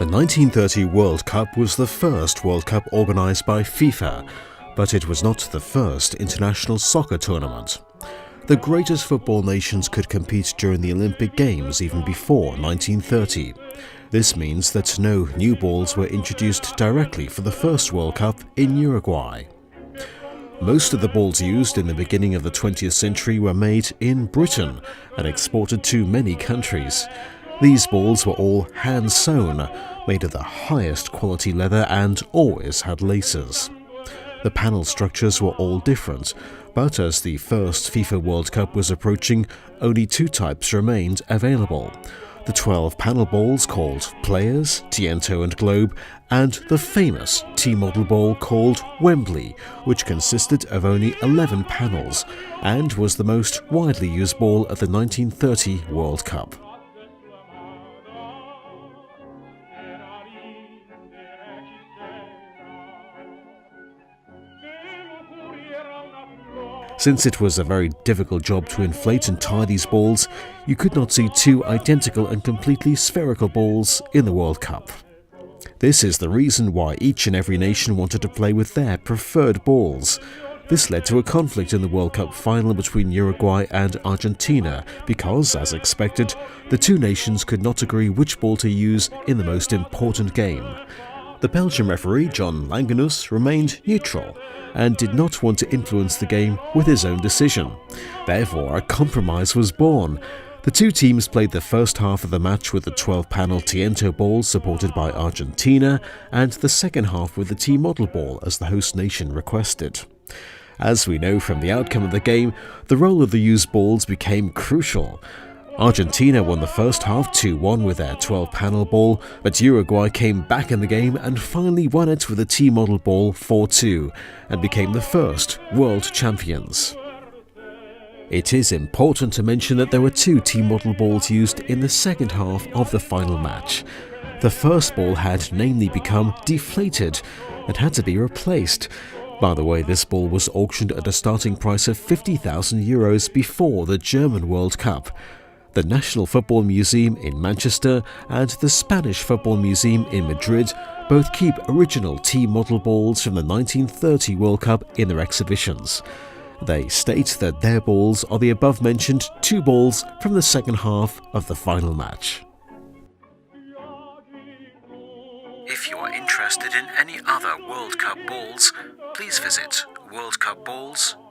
The 1930 World Cup was the first World Cup organised by FIFA, but it was not the first international soccer tournament. The greatest football nations could compete during the Olympic Games even before 1930. This means that no new balls were introduced directly for the first World Cup in Uruguay. Most of the balls used in the beginning of the 20th century were made in Britain and exported to many countries. These balls were all hand-sewn, made of the highest quality leather and always had laces. The panel structures were all different, but as the first FIFA World Cup was approaching, only two types remained available. The 12 panel balls called Players, Tiento and Globe, and the famous T-model ball called Wembley, which consisted of only 11 panels and was the most widely used ball at the 1930 World Cup. Since it was a very difficult job to inflate and tie these balls, you could not see two identical and completely spherical balls in the World Cup. This is the reason why each and every nation wanted to play with their preferred balls. This led to a conflict in the World Cup final between Uruguay and Argentina because, as expected, the two nations could not agree which ball to use in the most important game. The Belgian referee, John Langenus, remained neutral and did not want to influence the game with his own decision. Therefore, a compromise was born. The two teams played the first half of the match with the 12-panel Tiento ball supported by Argentina and the second half with the T-model ball as the host nation requested. As we know from the outcome of the game, the role of the used balls became crucial. Argentina won the first half 2-1 with their 12-panel ball, but Uruguay came back in the game and finally won it with the T-model ball 4-2 and became the first world champions. It is important to mention that there were two T-model balls used in the second half of the final match. The first ball had namely become deflated and had to be replaced. By the way, this ball was auctioned at a starting price of €50,000 before the German World Cup. The National Football Museum in Manchester and the Spanish Football Museum in Madrid both keep original T-model balls from the 1930 World Cup in their exhibitions. They state that their balls are the above-mentioned two balls from the second half of the final match. If you are interested in any other World Cup balls, please visit worldcupballs.info.